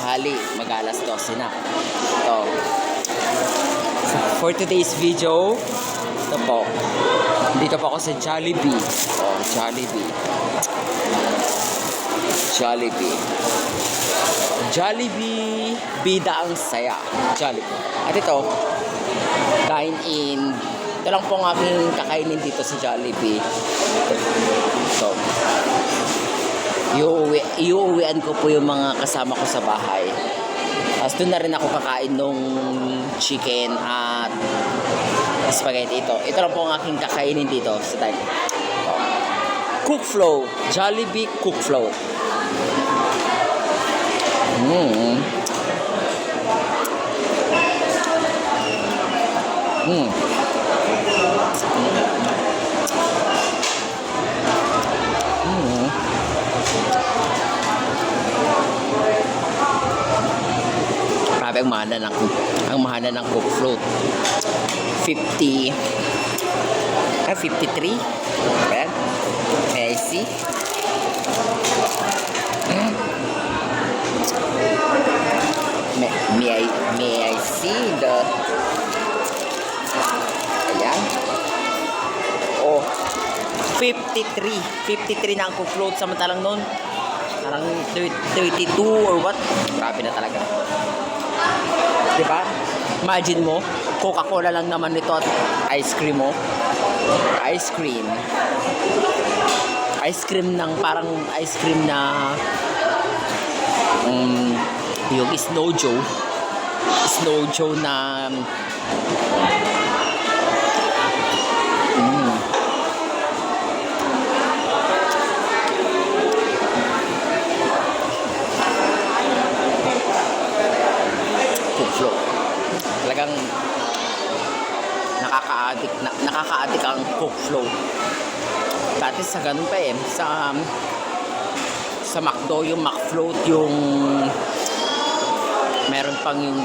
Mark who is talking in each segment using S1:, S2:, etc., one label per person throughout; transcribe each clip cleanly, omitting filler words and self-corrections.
S1: tanghali, mag-alas 12 na. So, for today's video, ito po. Dito po ako sa Jollibee. Oh, Jollibee. Jollibee. Jollibee, bida ang saya. Jollibee. At ito, dine-in. Ito lang po ang aking kakainin dito sa Jollibee. So, iuwian ko po yung mga kasama ko sa bahay. Tapos doon na rin ako kakain nung chicken at spaghetti ito. Ito lang po ang aking kakainin dito sa dine. Cook Flow. Jollibee Cook Flow. Grabe ang mahana ng Cook Float. 53. Ayan. May I see? May I see the... Ayan. Oh, 53. 53 na ang Cook Float. Samantalang noon, parang 32 or what? Grabe na talaga. Diba? Imagine mo, Coca-Cola lang naman nito at ice cream mo. Ice cream. Ice cream ng parang ice cream na yung Snow Joe. Snow Joe na Cook Flow. Talagang nakaka-addict ang Cook Flow. Dati sa ganun pa sa McDo yung McFloat, yung meron pang yung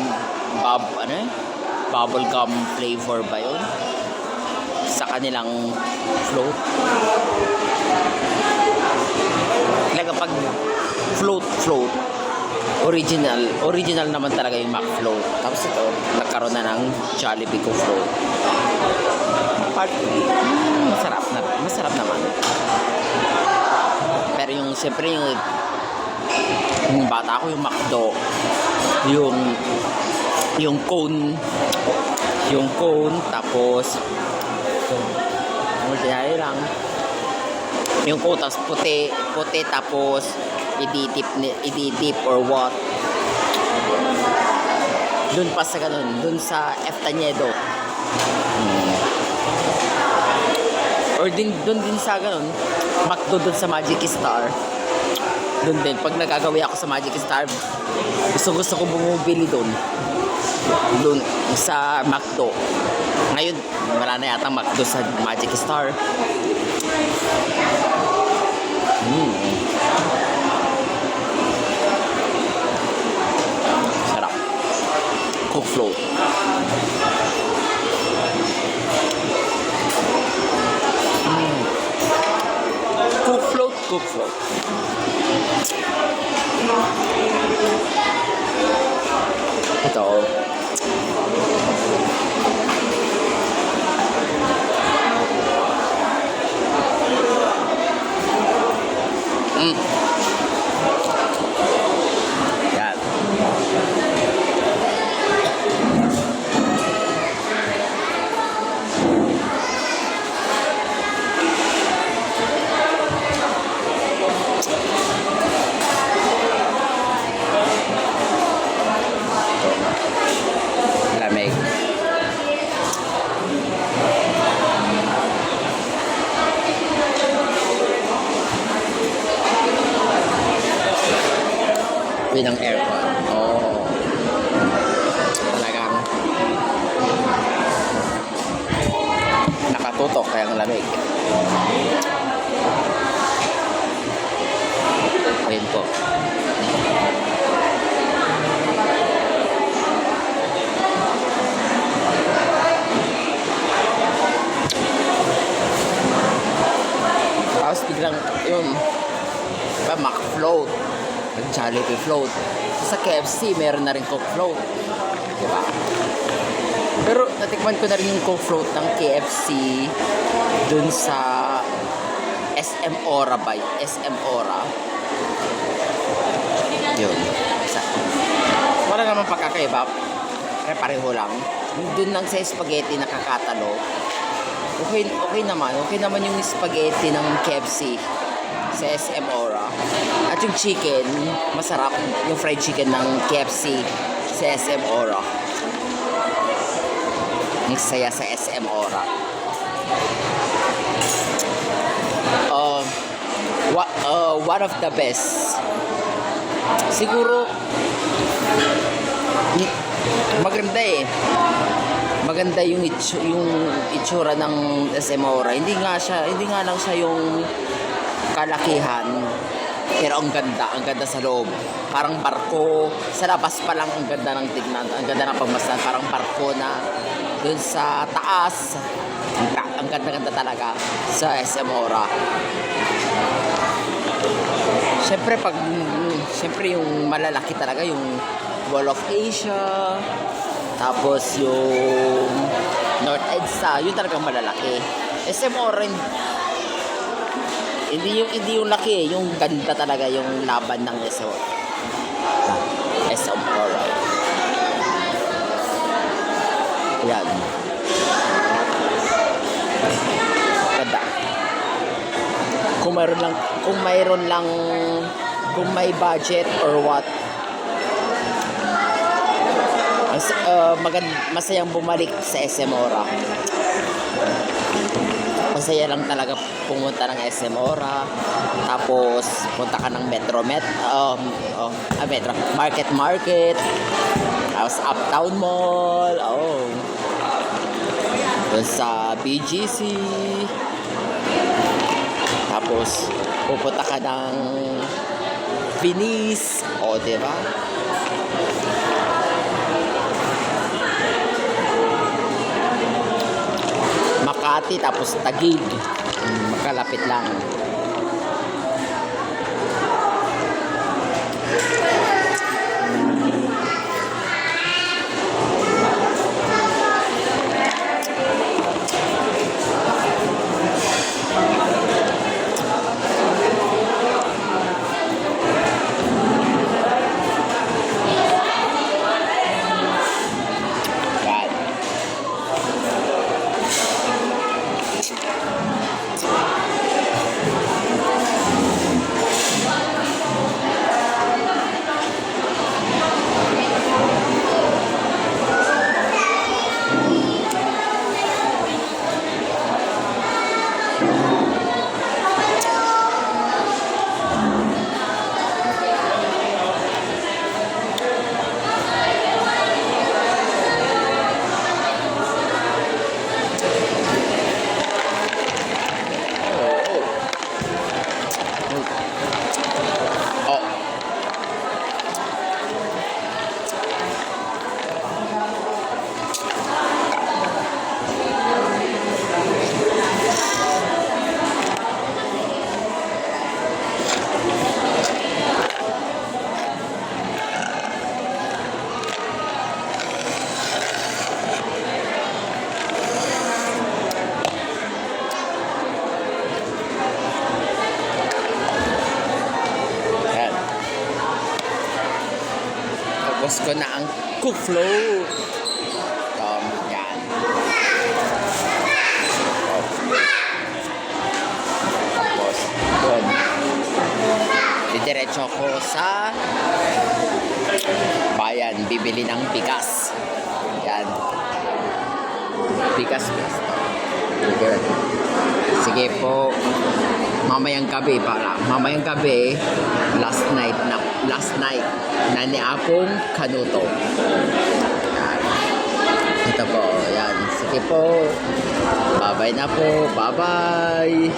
S1: bubble gum flavor ba yun sa kanilang float. Talaga pag float original naman talaga yung McFloat. Tapos ito, nagkaroon na ng Jollibee Cook Float. Masarap naman. Pero siyempre yung bata ko, yung McDo, yung cone, tapos ordinary lang. Yung cone, tapos puti, tapos ididip or what. Doon pa sa ganun, doon sa F. Tañedo. Or doon din sa ganun, McDo doon sa Magic Star. Doon din, pag nagagawi ako sa Magic Star, gusto ko bumibili doon sa McDo. Ngayon, wala na yata McDo sa Magic Star. Sarap. Cook Float. Cook Float. Ito. Yan. Lamig. With ang aircon. Oh. Talagang nakatutok kaya ang lamig. Ayun po. Tapos biglang yun, McFloat, Jollibee Float. sa KFC, meron na rin Coke float. Diba? Pero natikman ko na rin yung Coke float ng KFC dun sa SM Ora by SM Ora. Yun. Wala naman pagkakaiba. Pareho lang. Dun lang sa spaghetti nakakatalo. Okay naman. Okay naman yung spaghetti ng KFC sa SM Ora. At yung chicken, masarap. Yung fried chicken ng KFC sa SM Ora. Ang saya sa SM Ora. One of the best. Siguro maganda eh. Maganda yung itsura ng SM Ora. Hindi nga lang siya yung kalakihan. Pero ang ganda sa loob. Parang barko. Sa labas pa lang ang ganda ng tignan. Ang ganda ng pagmasdan. Parang barko na dun sa taas. Ang ganda talaga sa SM Ora. Siyempre yung malalaki talaga yung Wall of Asia, tapos yung North EDSA, yun talagang malalaki. SM Ora hindi yung laki, yung ganda talaga yung laban ng SM Ora. Yan. Ganda. Kung may budget or what, masayang bumalik sa SM Ora. Masaya lang talaga pumunta ng SM Ora. Tapos punta ka ng Metro Market. Tapos Uptown Mall. Doon sa BGC. Tapos pupunta ka ng Venice. Diba? Makati, tapos Taguig. Magkalapit lang. Tapos ko na ang Coke float. Yan. Tapos, doon. Didiretso ko sa bayan. Bibili ng bigas. Yan. Bigas. Sige po. Mamayang gabi, last night na niapong kanuto. Yan. Ito po, yan. Sige po. Bye-bye na po. Bye-bye.